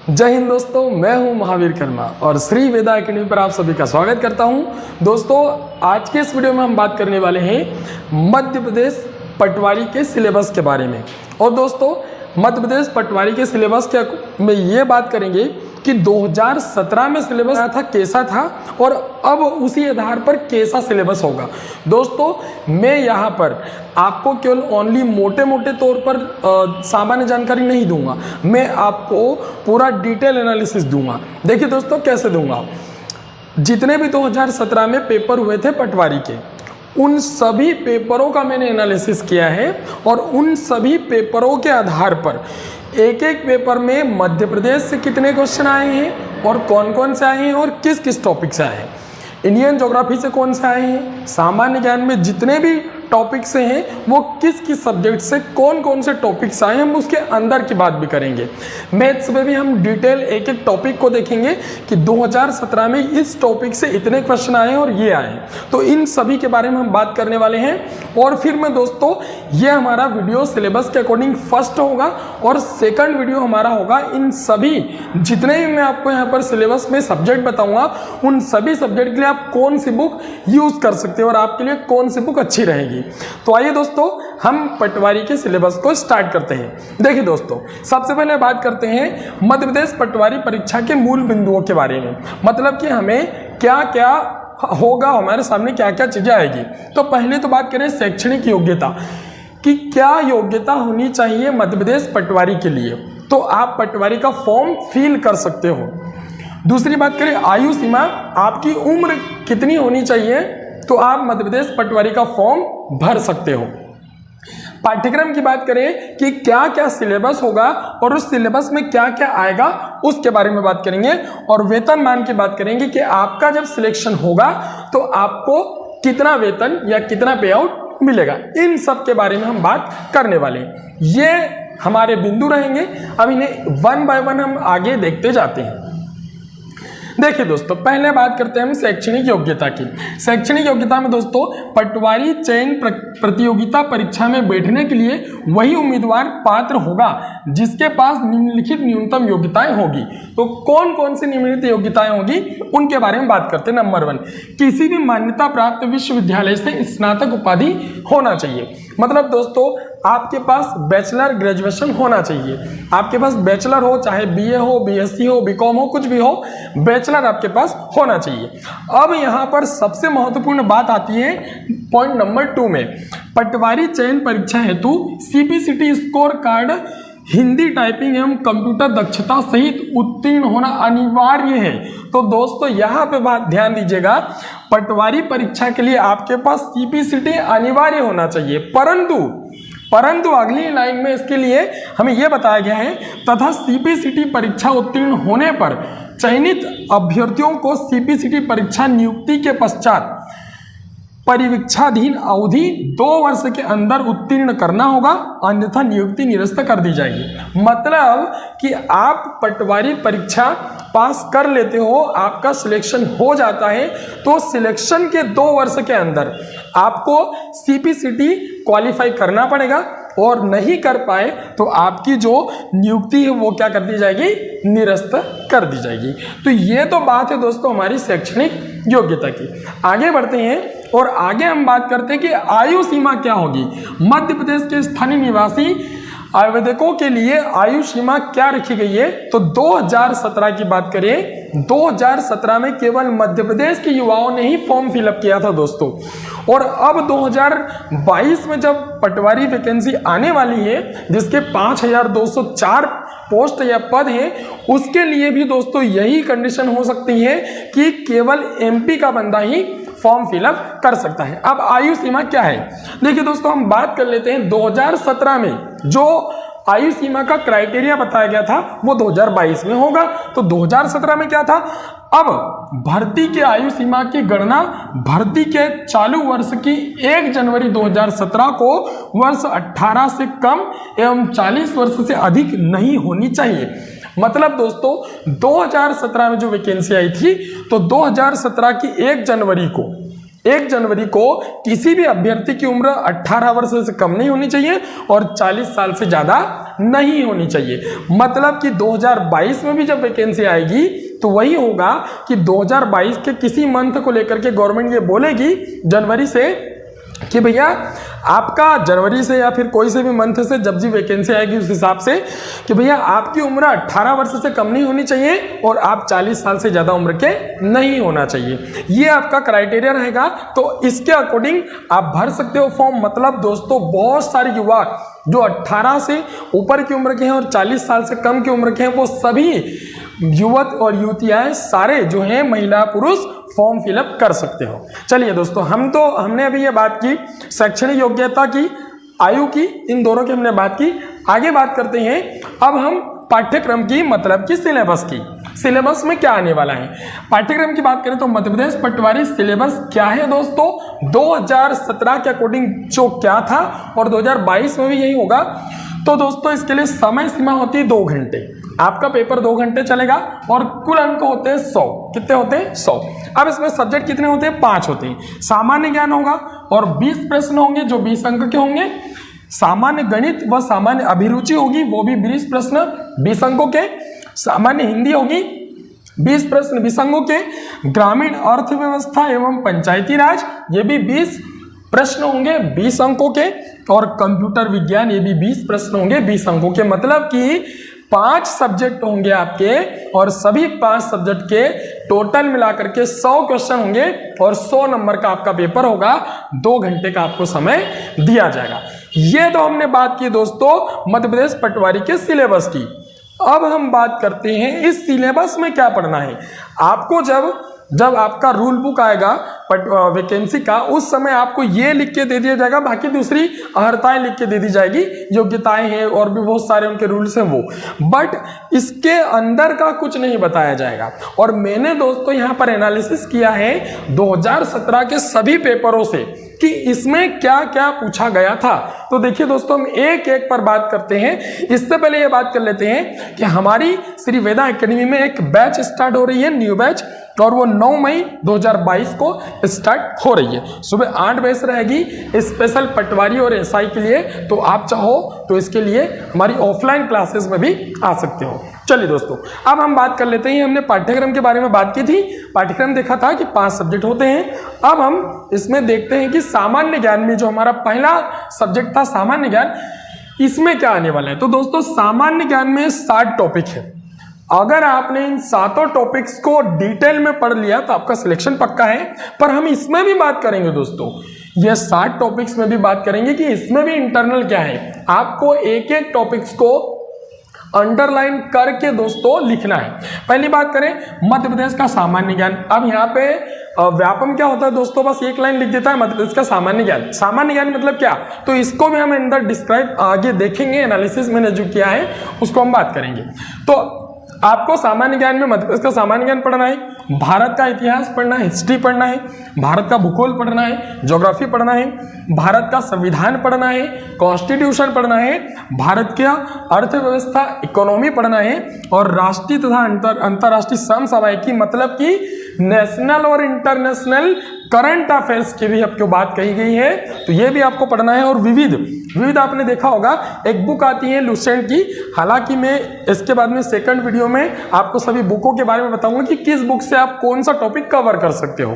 जय हिंद दोस्तों, मैं हूं महावीर कर्मा और श्री वेदा एकेडमी पर आप सभी का स्वागत करता हूं। दोस्तों, आज के इस वीडियो में हम बात करने वाले हैं मध्य प्रदेश पटवारी के सिलेबस के बारे में। और दोस्तों, मध्य प्रदेश पटवारी के सिलेबस के में ये बात करेंगे कि 2017 में सिलेबस था कैसा था और अब उसी आधार पर कैसा सिलेबस होगा। दोस्तों, मैं यहाँ पर आपको केवल ओनली मोटे मोटे तौर पर सामान्य जानकारी नहीं दूंगा, मैं आपको पूरा डिटेल एनालिसिस दूंगा। देखिए दोस्तों, कैसे दूंगा, जितने भी 2017 में पेपर हुए थे पटवारी के, उन सभी पेपरों का मैंने एनालिसिस किया है और उन सभी पेपरों के आधार पर एक एक पेपर में मध्य प्रदेश से कितने क्वेश्चन आए हैं और कौन कौन से आए हैं और किस किस टॉपिक से आए हैं, इंडियन ज्योग्राफी से कौन से आए हैं, सामान्य ज्ञान में जितने भी टॉपिक से हैं वो किस किस सब्जेक्ट से कौन कौन से टॉपिक से आए हैं, हम उसके अंदर की बात भी करेंगे। मैथ्स में भी हम डिटेल एक एक टॉपिक को देखेंगे कि 2017 में इस टॉपिक से इतने क्वेश्चन आए हैं और ये आए हैं, तो इन सभी के बारे में हम बात करने वाले हैं। और फिर में दोस्तों, ये हमारा वीडियो सिलेबस के अकॉर्डिंग फर्स्ट होगा और सेकंड वीडियो हमारा होगा इन सभी जितने भी मैं आपको यहाँ पर सिलेबस में सब्जेक्ट बताऊंगा, उन सभी सब्जेक्ट के लिए आप कौन सी बुक यूज कर सकते हो और आपके लिए कौन सी बुक अच्छी रहेगी। तो आइए दोस्तों, हम पटवारी के सिलेबस को स्टार्ट करते हैं। देखिए दोस्तों, सबसे पहले बात करते हैं मध्य प्रदेश पटवारी परीक्षा के मूल बिंदुओं के बारे में, मतलब कि हमें क्या क्या होगा, हमारे सामने क्या क्या चीजें आएगी। तो पहले तो बात करें शैक्षणिक योग्यता कि क्या योग्यता होनी चाहिए मध्य प्रदेश पटवारी के लिए, तो आप पटवारी का फॉर्म फिल कर सकते हो। दूसरी बात करें आयु सीमा, आपकी उम्र कितनी होनी चाहिए, तो आप मध्य प्रदेश पटवारी का फॉर्म भर सकते हो। पाठ्यक्रम की बात करें कि क्या क्या सिलेबस होगा और उस सिलेबस में क्या क्या आएगा, उसके बारे में बात करेंगे। और वेतनमान की बात करेंगे कि आपका जब सिलेक्शन होगा तो आपको कितना वेतन या कितना पे आउट मिलेगा, इन सब के बारे में हम बात करने वाले हैं। ये हमारे बिंदु रहेंगे। अब इन्हें वन बाय वन हम आगे देखते जाते हैं। देखिए दोस्तों, पहले बात करते हैं हम शैक्षणिक योग्यता की। शैक्षणिक योग्यता में दोस्तों, पटवारी चयन प्रतियोगिता परीक्षा में बैठने के लिए वही उम्मीदवार पात्र होगा जिसके पास निम्नलिखित न्यूनतम योग्यताएं होगी। तो कौन कौन सी निम्नलिखित योग्यताएं होगी, उनके बारे में बात करते हैं। नंबर 1, किसी भी मान्यता प्राप्त विश्वविद्यालय से स्नातक उपाधि होना चाहिए। मतलब दोस्तों, आपके पास बैचलर ग्रेजुएशन होना चाहिए। आपके पास बैचलर हो, चाहे बीए हो, बीएससी हो, बीकॉम हो, कुछ भी हो, बैचलर आपके पास होना चाहिए। अब यहाँ पर सबसे महत्वपूर्ण बात आती है पॉइंट नंबर 2 में, पटवारी चयन परीक्षा हेतु CPCT score card Hindi typing एवं कंप्यूटर दक्षता सहित उत्तीर्ण होना अनिवार्य है। तो दोस्तों, यहाँ पे बात ध्यान दीजिएगा, पटवारी परीक्षा के लिए आपके पास सीपीसीटी अनिवार्य होना चाहिए, परंतु अगली लाइन में इसके लिए हमें यह बताया गया है, तथा सीपीसीटी परीक्षा उत्तीर्ण होने पर चयनित अभ्यर्थियों को सीपीसीटी परीक्षा नियुक्ति के पश्चात परिवीक्षाधीन अवधि 2 वर्ष के अंदर उत्तीर्ण करना होगा, अन्यथा नियुक्ति निरस्त कर दी जाएगी। मतलब कि आप पटवारी परीक्षा पास कर लेते हो, आपका सिलेक्शन हो जाता है, तो सिलेक्शन के 2 वर्ष के अंदर आपको सीपीसीटी क्वालिफाई करना पड़ेगा, और नहीं कर पाए तो आपकी जो नियुक्ति है वो क्या कर दी जाएगी, निरस्त कर दी जाएगी। तो ये तो बात है दोस्तों हमारी शैक्षणिक योग्यता की। आगे बढ़ते हैं और आगे हम बात करते हैं कि आयु सीमा क्या होगी। मध्य प्रदेश के स्थानीय निवासी आवेदकों के लिए आयु सीमा क्या रखी गई है, तो 2017 की बात करें, 2017 में केवल मध्य प्रदेश के युवाओं ने ही फॉर्म फिलअप किया था दोस्तों। और अब 2022 में जब पटवारी वैकेंसी आने वाली है, जिसके 5204 पोस्ट या पद हैं, उसके लिए भी दोस्तों यही कंडीशन हो सकती है कि केवल एमपी का बंदा ही फॉर्म फिलअप कर सकता है। अब आयु सीमा क्या है, देखिए दोस्तों, हम बात कर लेते हैं 2017 में जो आयु सीमा का क्राइटेरिया बताया गया था वो 2022 में होगा। तो 2017 में क्या था, अब भर्ती के आयु सीमा की गणना भर्ती के चालू वर्ष की 1 जनवरी 2017 को वर्ष 18 से कम एवं 40 वर्ष से अधिक नहीं होनी चाहिए। मतलब दोस्तों, 2017 में जो वैकेंसी आई थी, तो 2017 की 1 जनवरी को 1 जनवरी को किसी भी अभ्यर्थी की उम्र 18 वर्ष से कम नहीं होनी चाहिए और 40 साल से ज्यादा नहीं होनी चाहिए। मतलब कि 2022 में भी जब वैकेंसी आएगी तो वही होगा कि 2022 के किसी मंथ को लेकर के गवर्नमेंट ये बोलेगी जनवरी से कि भैया आपका जनवरी से या फिर कोई से भी मंथ से जब भी वैकेंसी आएगी उस हिसाब से कि भैया आपकी उम्र 18 वर्ष से कम नहीं होनी चाहिए और आप 40 साल से ज़्यादा उम्र के नहीं होना चाहिए। ये आपका क्राइटेरिया रहेगा। तो इसके अकॉर्डिंग आप भर सकते हो फॉर्म। मतलब दोस्तों बहुत सारे युवा जो 18 से ऊपर की उम्र के हैं और 40 साल से कम की उम्र के हैं वो सभी युवक और युवतियाँ सारे जो हैं महिला पुरुष फॉर्म फिलअप कर सकते हो। चलिए दोस्तों हमने अभी ये बात की शैक्षणिक योग्यता की, आयु की, इन दोनों की हमने बात की। आगे बात करते हैं अब हम पाठ्यक्रम की, मतलब कि सिलेबस की। सिलेबस में क्या आने वाला है। पाठ्यक्रम की बात करें तो मध्य प्रदेश पटवारी सिलेबस क्या है दोस्तों, 2017 के अकॉर्डिंग जो क्या था और 2022 में भी यही होगा। तो दोस्तों इसके लिए समय सीमा होती है 2 घंटे। आपका पेपर 2 घंटे चलेगा और कुल अंक होते हैं 100। कितने होते हैं? 100। अब इसमें सब्जेक्ट कितने होते हैं? 5 होते हैं। सामान्य ज्ञान होगा और 20 प्रश्न होंगे जो 20 अंक के होंगे। सामान्य गणित व सामान्य अभिरुचि होगी, वो भी 20 प्रश्न 20 अंकों के। सामान्य हिंदी होगी 20 प्रश्न 20 अंकों के। ग्रामीण अर्थव्यवस्था एवं पंचायती राज, ये भी 20 प्रश्न होंगे 20 अंकों के। और कंप्यूटर विज्ञान, ये भी 20 प्रश्न होंगे 20 अंकों के। मतलब कि 5 सब्जेक्ट होंगे आपके और सभी 5 सब्जेक्ट के टोटल मिलाकर के 100 क्वेश्चन होंगे और 100 नंबर का आपका पेपर होगा। 2 घंटे का आपको समय दिया जाएगा। ये तो हमने बात की दोस्तों मध्य प्रदेश पटवारी के सिलेबस की। अब हम बात करते हैं इस सिलेबस में क्या पढ़ना है। आपको जब आपका रूल बुक आएगा वैकेंसी का, उस समय आपको ये लिख के दे दिया जाएगा, बाकी दूसरी अर्हताएं लिख के दे दी जाएगी, योग्यताएं हैं और भी बहुत सारे उनके रूल्स हैं वो, बट इसके अंदर का कुछ नहीं बताया जाएगा। और मैंने दोस्तों यहाँ पर एनालिसिस किया है 2017 के सभी पेपरों से कि इसमें क्या क्या पूछा गया था। तो देखिए दोस्तों हम एक एक पर बात करते हैं। इससे पहले ये बात कर लेते हैं कि हमारी श्री वेदा एकेडमी में एक बैच स्टार्ट हो रही है, न्यू बैच, और वो 9 मई 2022 को स्टार्ट हो रही है। सुबह 8 बजे से रहेगी, स्पेशल पटवारी और एसआई के लिए। तो आप चाहो तो इसके लिए हमारी ऑफलाइन क्लासेस में भी आ सकते हो। चलिए दोस्तों अब हम बात कर लेते हैं। हमने पाठ्यक्रम के बारे में बात की थी। पाठ्यक्रम देखा था कि 5 सब्जेक्ट होते हैं। अब हम इसमें देखते हैं कि सामान्य ज्ञान में जो हमारा पहला सब्जेक्ट था सामान्य ज्ञान, इसमें क्या आने वाला है। तो दोस्तों सामान्य ज्ञान में 60 टॉपिक है। अगर आपने इन 7 टॉपिक्स को डिटेल में पढ़ लिया तो आपका सिलेक्शन पक्का है। पर हम इसमें भी बात करेंगे दोस्तों, ये 60 टॉपिक्स में भी बात करेंगे कि इसमें भी इंटरनल क्या है। आपको एक एक टॉपिक्स को अंडरलाइन करके दोस्तों लिखना है। पहली बात करें मध्य प्रदेश का सामान्य ज्ञान। अब यहाँ पे व्यापम क्या होता है दोस्तों, बस एक लाइन लिख देता है मध्य प्रदेश का सामान्य ज्ञान। सामान्य ज्ञान मतलब क्या, तो इसको भी हम अंदर डिस्क्राइब आगे देखेंगे। एनालिसिस मैंने जो किया है उसको हम बात करेंगे। तो आपको सामान्य ज्ञान में मध्य प्रदेश का सामान्य ज्ञान पढ़ना है, भारत का इतिहास पढ़ना है, हिस्ट्री पढ़ना है, भारत का भूगोल पढ़ना है, ज्योग्राफी पढ़ना है, भारत का संविधान पढ़ना है, कॉन्स्टिट्यूशन पढ़ना है, भारत का अर्थव्यवस्था इकोनॉमी पढ़ना है, और राष्ट्रीय तथा अंतर्राष्ट्रीय समसामयिकी, मतलब कि नेशनल और इंटरनेशनल करंट अफेयर्स की भी आपको बात कही गई है, तो ये भी आपको पढ़ना है। और विविध आपने देखा होगा एक बुक आती है लुसेंट की। हालांकि मैं इसके बाद में सेकंड वीडियो में आपको सभी बुकों के बारे में बताऊंगा कि किस बुक से आप कौन सा टॉपिक कवर कर सकते हो।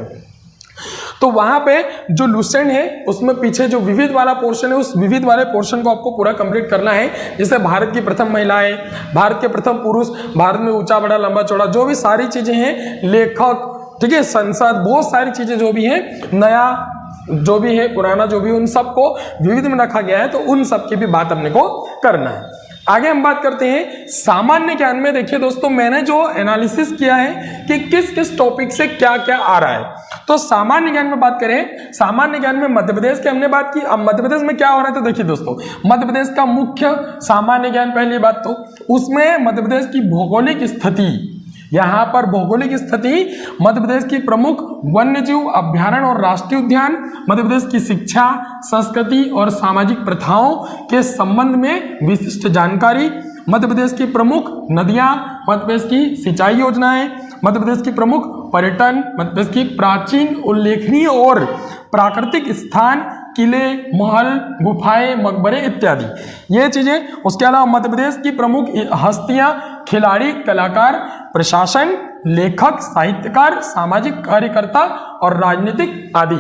तो वहां पे जो लुसेंट है उसमें पीछे जो विविध वाला पोर्शन है, उस विविध वाले पोर्शन को आपको पूरा कंप्लीट करना है। जैसे भारत की प्रथम महिलाएं, भारत के प्रथम पुरुष, भारत में ऊंचा बड़ा लंबा चौड़ा, जो भी सारी चीजें हैं, लेखक, ठीक है, संसद, बहुत सारी चीजें जो भी हैं, नया जो भी है, पुराना जो भी, उन सबको विविध में रखा गया है। तो उन सब की भी बात अपने को करना है। आगे हम बात करते हैं सामान्य ज्ञान में। देखिए दोस्तों मैंने जो एनालिसिस किया है कि किस किस टॉपिक से क्या क्या आ रहा है। तो सामान्य ज्ञान में बात करें, सामान्य ज्ञान में मध्य प्रदेश की हमने बात की। अब मध्य प्रदेश में क्या हो रहा है, तो देखिए दोस्तों मध्य प्रदेश का मुख्य सामान्य ज्ञान, पहली बात तो उसमें मध्य प्रदेश की भौगोलिक स्थिति, यहाँ पर भौगोलिक स्थिति, मध्य प्रदेश की प्रमुख वन्यजीव अभ्यारण्य और राष्ट्रीय उद्यान, मध्य प्रदेश की शिक्षा, संस्कृति और सामाजिक प्रथाओं के संबंध में विशिष्ट जानकारी, मध्य प्रदेश की प्रमुख नदियां, मध्य प्रदेश की सिंचाई योजनाएं, मध्य प्रदेश की प्रमुख पर्यटन मतलब इसकी प्राचीन उल्लेखनीय और प्राकृतिक स्थान, किले, महल, गुफाएं, मकबरे इत्यादि ये चीजें। उसके अलावा मध्य प्रदेश की प्रमुख हस्तियां, खिलाड़ी, कलाकार, प्रशासन, लेखक, साहित्यकार, सामाजिक कार्यकर्ता और राजनीतिक आदि।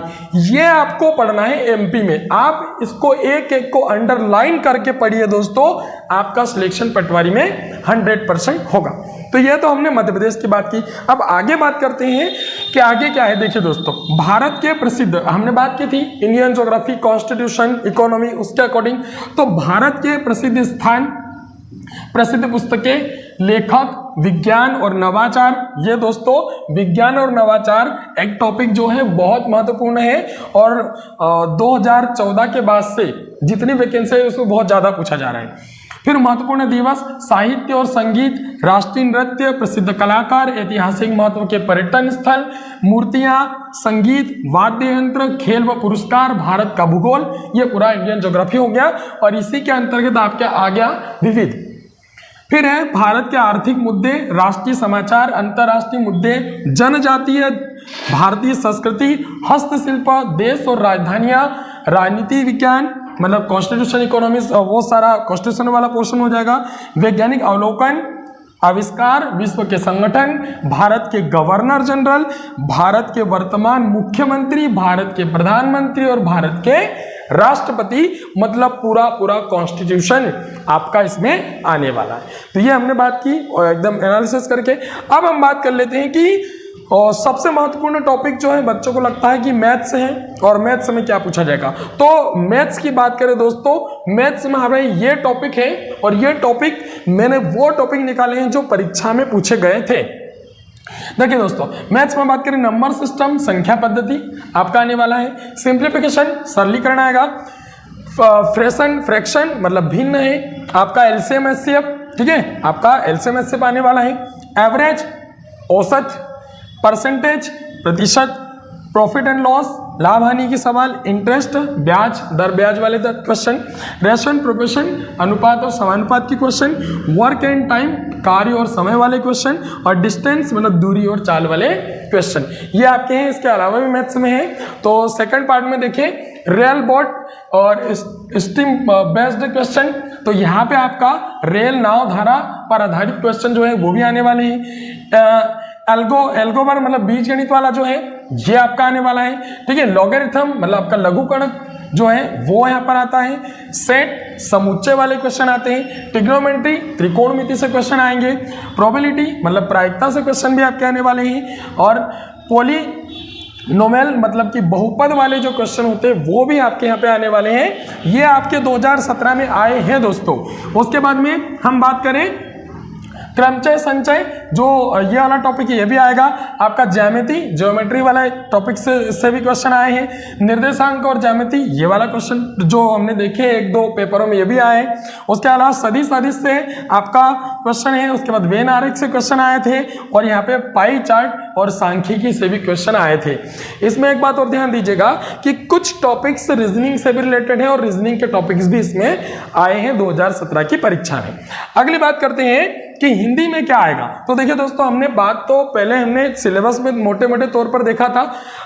ये आपको पढ़ना है एमपी में। आप इसको एक एक को अंडरलाइन करके पढ़िए दोस्तों, आपका सिलेक्शन पटवारी में 100% होगा। तो ये तो हमने मध्य प्रदेश की बात की। अब आगे बात करते हैं कि आगे क्या है। देखिए दोस्तों, भारत के प्रसिद्ध, हमने बात की थी इंडियन ज्योग्राफी, कॉन्स्टिट्यूशन, इकोनॉमी, उसके अकॉर्डिंग तो भारत के प्रसिद्ध स्थान, प्रसिद्ध पुस्तकें, लेखक, विज्ञान और नवाचार। ये दोस्तों विज्ञान और नवाचार एक टॉपिक जो है बहुत महत्वपूर्ण है और 2014 के बाद से जितनी वैकेंसी है उसमें बहुत ज्यादा पूछा जा रहा है। फिर महत्वपूर्ण दिवस, साहित्य और संगीत, राष्ट्रीय नृत्य, प्रसिद्ध कलाकार, ऐतिहासिक महत्व के पर्यटन स्थल, मूर्तियां, संगीत, वाद्य यंत्र, खेल व पुरस्कार, भारत का भूगोल, ये पूरा इंडियन ज्योग्राफी हो गया। और इसी के अंतर्गत आपके आ गया विविध। फिर है भारत के आर्थिक मुद्दे, राष्ट्रीय समाचार, अंतर्राष्ट्रीय मुद्दे, जनजातीय, भारतीय संस्कृति, हस्तशिल्प, देश और राजधानियां, राजनीति विज्ञान मतलब कॉन्स्टिट्यूशन, इकोनॉमिक्स, वो सारा कॉन्स्टिट्यूशन वाला पोर्शन हो जाएगा। वैज्ञानिक अवलोकन, आविष्कार, विश्व के संगठन, भारत के गवर्नर जनरल, भारत के वर्तमान मुख्यमंत्री, भारत के प्रधानमंत्री और भारत के राष्ट्रपति, मतलब पूरा पूरा कॉन्स्टिट्यूशन आपका इसमें आने वाला है। तो ये हमने बात की और एकदम एनालिसिस करके। अब हम बात कर लेते हैं कि और सबसे महत्वपूर्ण टॉपिक जो है बच्चों को लगता है कि मैथ्स है और मैथ्स में क्या पूछा जाएगा। तो मैथ्स की बात करें दोस्तों, मैथ्स में हमारे ये टॉपिक है और ये टॉपिक मैंने वो टॉपिक निकाले हैं जो परीक्षा में पूछे गए थे। देखिए दोस्तों, मैथ्स में बात करें नंबर सिस्टम, संख्या पद्धति आपका आने वाला है। सिंप्लीफिकेशन, सरलीकरण आएगा। फ्रैक्शन मतलब भिन्न है आपका। एलसीएम एचसीएफ, ठीक है, आपका एलसीएम एचसीएफ आने वाला है। एवरेज, औसत, परसेंटेज, प्रतिशत, प्रॉफिट एंड लॉस, लाभ हानि की सवाल, इंटरेस्ट, ब्याज, दर ब्याज वाले क्वेश्चन, रेशन, प्रोपोर्शन, अनुपात और समानुपात की क्वेश्चन, वर्क एंड टाइम, कार्य और समय वाले क्वेश्चन, और डिस्टेंस मतलब दूरी और चाल वाले क्वेश्चन, ये आपके हैं। इसके अलावा भी मैथ्स में है। तो सेकंड पार्ट में देखिए रेल बोट और स्टीम बेस्ड क्वेश्चन, तो यहाँ पे आपका रेल नाव धारा पर आधारित क्वेश्चन जो है वो भी आने वाले हैं। एल्गोबर मतलब बीजगणित वाला जो है ये आपका आने वाला है, ठीक है। लॉगरिथम मतलब आपका लघुगणक जो है वो यहाँ पर आता है। सेट, समुच्चय वाले क्वेश्चन आते हैं। ट्रिग्नोमेट्री, त्रिकोणमिति से क्वेश्चन आएंगे। प्रोबेबिलिटी मतलब प्रायिकता से क्वेश्चन भी आपके आने वाले हैं। और पॉलिनोमियल मतलब कि बहुपद वाले जो क्वेश्चन होते हैं वो भी आपके यहाँ पे आने वाले हैं। ये आपके 2017 में आए हैं दोस्तों। उसके बाद में हम बात करें क्रमचय संचय, जो ये वाला टॉपिक है ये भी आएगा। आपका ज्यामिति, ज्योमेट्री वाला टॉपिक से भी क्वेश्चन आए हैं। निर्देशांक और ज्यामिति, ये वाला क्वेश्चन जो हमने देखे एक दो पेपरों में ये भी आए। उसके अलावा सदिश सदिश से आपका क्वेश्चन है। उसके बाद वेन आरेख से क्वेश्चन आए थे और यहाँ पे पाई चार्ट और सांख्यिकी से भी क्वेश्चन आए थे। इसमें एक बात और ध्यान दीजिएगा कि कुछ टॉपिक्स रीजनिंग से भी रिलेटेड है और रीजनिंग के टॉपिक्स भी इसमें आए हैं 2017 की परीक्षा में। अगली बात करते हैं कि हिंदी में क्या आएगा। तो देखिए दोस्तों, हमने बात तो पहले हमने सिलेबस में मोटे मोटे तौर पर देखा था,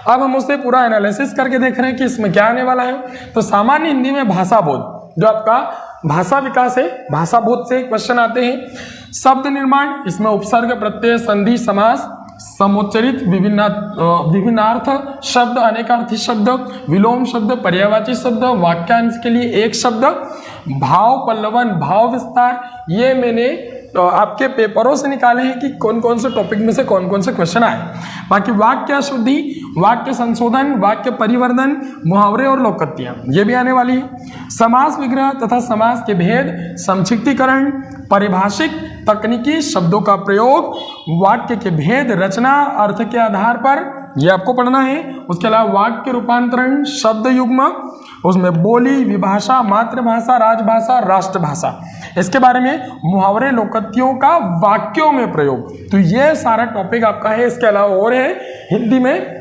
अब हम उसे पूरा एनालिसिस करके देख रहे हैं कि इसमें क्या आने वाला है। तो सामान्य हिंदी में भाषा बोध, जो आपका भाषा विकास है, भाषा बोध से क्वेश्चन आते हैं। शब्द निर्माण, इसमें उपसर्ग, प्रत्यय, संधि, समास, समुच्चरित, विभिन्नार्थ शब्द, अनेकार्थी शब्द, विलोम शब्द, पर्यायवाची शब्द, वाक्यांश के लिए एक शब्द, भाव पल्लवन, भाव विस्तार, ये मैंने आपके पेपरों से निकाले हैं कि कौन कौन से टॉपिक में से कौन कौन से क्वेश्चन आए। बाकी वाक्य शुद्धि, वाक्य संशोधन, वाक्य परिवर्धन, मुहावरे और लोकोक्तियां, ये भी आने वाली है। समास विग्रह तथा समास के भेद, संक्षिप्तीकरण, पारिभाषिक तकनीकी शब्दों का प्रयोग, वाक्य के भेद, रचना, अर्थ के आधार पर, ये आपको पढ़ना है। उसके अलावा वाक्य रूपांतरण, शब्द युग्म, उसमें बोली, विभाषा, मातृभाषा, राजभाषा, राष्ट्रभाषा, इसके बारे में, मुहावरे, लोकोक्तियों का वाक्यों में प्रयोग। तो ये सारा टॉपिक आपका है। इसके अलावा और है हिंदी में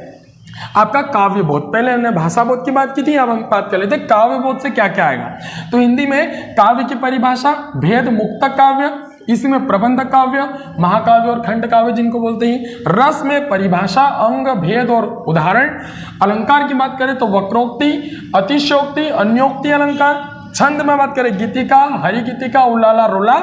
आपका काव्य बोध। पहले हमने भाषा बोध की बात की थी, अब हम बात कर लेते हैं काव्य बोध से क्या क्या आएगा। तो हिंदी में काव्य की परिभाषा, भेद मुक्त काव्य, इसी में प्रबंध काव्य, महाकाव्य और खंड काव्य जिनको बोलते हैं। रस में परिभाषा, अंग, भेद और उदाहरण। अलंकार की बात करें तो वक्रोक्ति, अतिशयोक्ति, अन्योक्ति अलंकार। छंद में बात करें गीतिका, हरिगीतिका, उलाला, रोला।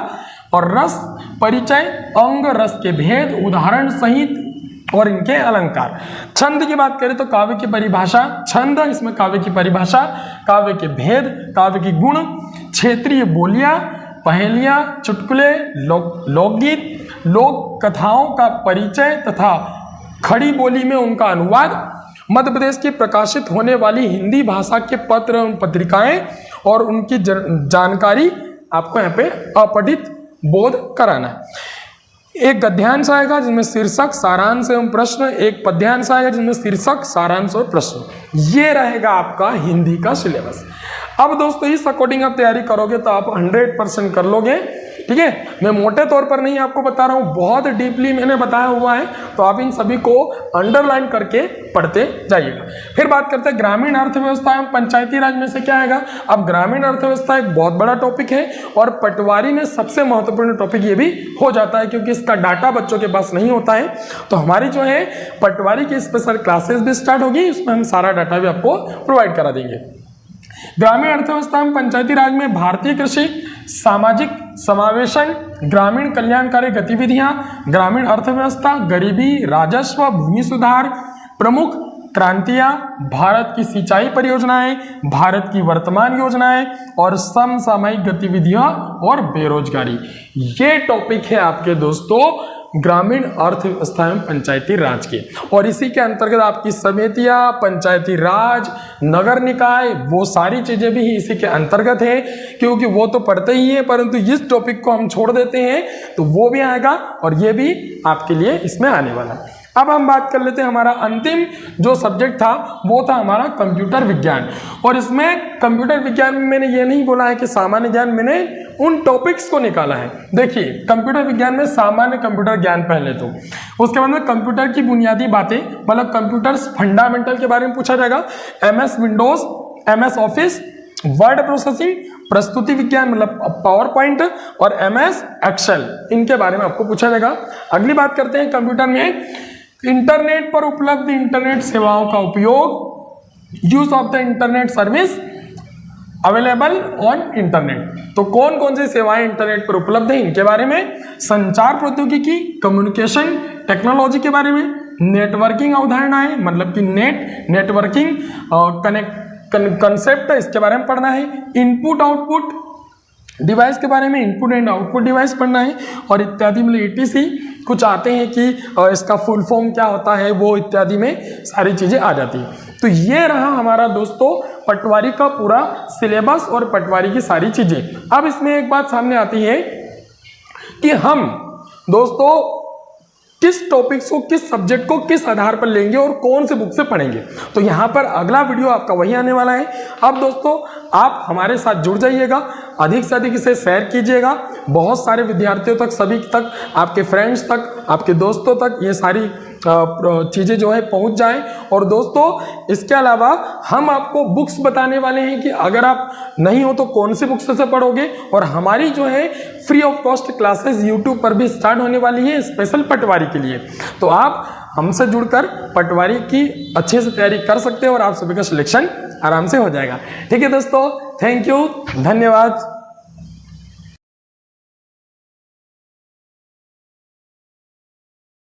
और रस परिचय, अंग, रस के भेद, उदाहरण सहित और इनके अलंकार। छंद की बात करें तो काव्य की परिभाषा, छंद, इसमें काव्य की परिभाषा, काव्य के भेद, काव्य के गुण, क्षेत्रीय बोलियां, पहेलियां, चुटकुले, लोकगीत, लोक कथाओं का परिचय तथा खड़ी बोली में उनका अनुवाद। मध्य प्रदेश की प्रकाशित होने वाली हिंदी भाषा के पत्र एवं पत्रिकाएं और उनकी जानकारी आपको यहाँ पे अपठित बोध कराना है। एक गद्यांश आएगा जिसमें शीर्षक, सारांश एवं प्रश्न। एक पद्यांश आएगा जिसमें शीर्षक, सारांश और प्रश्न। ये रहेगा आपका हिंदी का सिलेबस। अब दोस्तों इस अकॉर्डिंग आप तैयारी करोगे तो आप 100% कर लोगे। ठीक है, मैं मोटे तौर पर नहीं आपको बता रहा हूँ, बहुत डीपली मैंने बताया हुआ है, तो आप इन सभी को अंडरलाइन करके पढ़ते जाइएगा। फिर बात करते हैं ग्रामीण अर्थव्यवस्था एवं पंचायती राज में से क्या आएगा। अब ग्रामीण अर्थव्यवस्था एक बहुत बड़ा टॉपिक है और पटवारी में सबसे महत्वपूर्ण टॉपिक ये भी हो जाता है, क्योंकि इसका डाटा बच्चों के पास नहीं होता है। तो हमारी जो है पटवारी की स्पेशल क्लासेस भी स्टार्ट होगी, उसमें हम सारा डाटा भी आपको प्रोवाइड करा देंगे। ग्रामीण अर्थव्यवस्था में पंचायती राज में भारतीय कृषि, सामाजिक समावेशन, ग्रामीण कल्याणकारी गतिविधियां, ग्रामीण अर्थव्यवस्था, गरीबी, राजस्व, भूमि सुधार, प्रमुख क्रांतियां, भारत की सिंचाई परियोजनाएं, भारत की वर्तमान योजनाएं और समसामयिक गतिविधियां और बेरोजगारी। ये टॉपिक है आपके दोस्तों ग्रामीण अर्थव्यवस्था एवं पंचायती राज के। और इसी के अंतर्गत आपकी समितियां, पंचायती राज, नगर निकाय, वो सारी चीजें भी इसी के अंतर्गत है, क्योंकि वो तो पढ़ते ही है, परंतु इस टॉपिक को हम छोड़ देते हैं तो वो भी आएगा और ये भी आपके लिए इसमें आने वाला है। अब हम बात कर लेते हैं, हमारा अंतिम जो सब्जेक्ट था वो था हमारा कंप्यूटर विज्ञान। और इसमें कंप्यूटर विज्ञान में मैंने ये नहीं बोला है कि सामान्य ज्ञान, मैंने उन टॉपिक्स को निकाला है। देखिए कंप्यूटर विज्ञान में सामान्य कंप्यूटर ज्ञान पहले, तो उसके बाद में कंप्यूटर की बुनियादी बातें, मतलब कंप्यूटर फंडामेंटल के बारे में पूछा जाएगा। MS Windows, MS office, word processing, प्रस्तुति विज्ञान मतलब पावर पॉइंट और MS एक्सेल, इनके बारे में आपको पूछा जाएगा। अगली बात करते हैं कंप्यूटर में इंटरनेट पर उपलब्ध इंटरनेट सेवाओं का उपयोग, use of the internet service available on internet. तो कौन कौन सी सेवाएं इंटरनेट पर उपलब्ध है इनके बारे में, संचार प्रौद्योगिकी, कम्युनिकेशन टेक्नोलॉजी के बारे में, नेटवर्किंग अवधारणाएं मतलब कि नेटवर्किंग कंसेप्ट इसके बारे में पढ़ना है, इनपुट आउटपुट डिवाइस के बारे में, इनपुट एंड आउटपुट डिवाइस पढ़ना है और इत्यादि, मतलब ETC कुछ आते हैं कि इसका फुल फॉर्म क्या होता है, वो इत्यादि में सारी चीजें आ जाती हैं। तो ये रहा हमारा दोस्तों पटवारी का पूरा सिलेबस और पटवारी की सारी चीजें। अब इसमें एक बात सामने आती है कि हम दोस्तों किस टॉपिक्स को, किस सब्जेक्ट को किस आधार पर लेंगे और कौन से बुक से पढ़ेंगे। तो यहाँ पर अगला वीडियो आपका वही आने वाला है। अब दोस्तों आप हमारे साथ जुड़ जाइएगा, अधिक से अधिक इसे शेयर कीजिएगा, बहुत सारे विद्यार्थियों तक, सभी तक, आपके फ्रेंड्स तक, आपके दोस्तों तक ये सारी चीज़ें जो है पहुंच जाएं। और दोस्तों इसके अलावा हम आपको बुक्स बताने वाले हैं कि अगर आप नहीं हो तो कौन सी बुक्स से पढ़ोगे। और हमारी जो है free of cost classes YouTube पर भी स्टार्ट होने वाली है स्पेशल पटवारी के लिए। तो आप हमसे जुड़कर पटवारी की अच्छे से तैयारी कर सकते हैं और आप सभी का सिलेक्शन आराम से हो जाएगा। ठीक है दोस्तों, थैंक यू, धन्यवाद।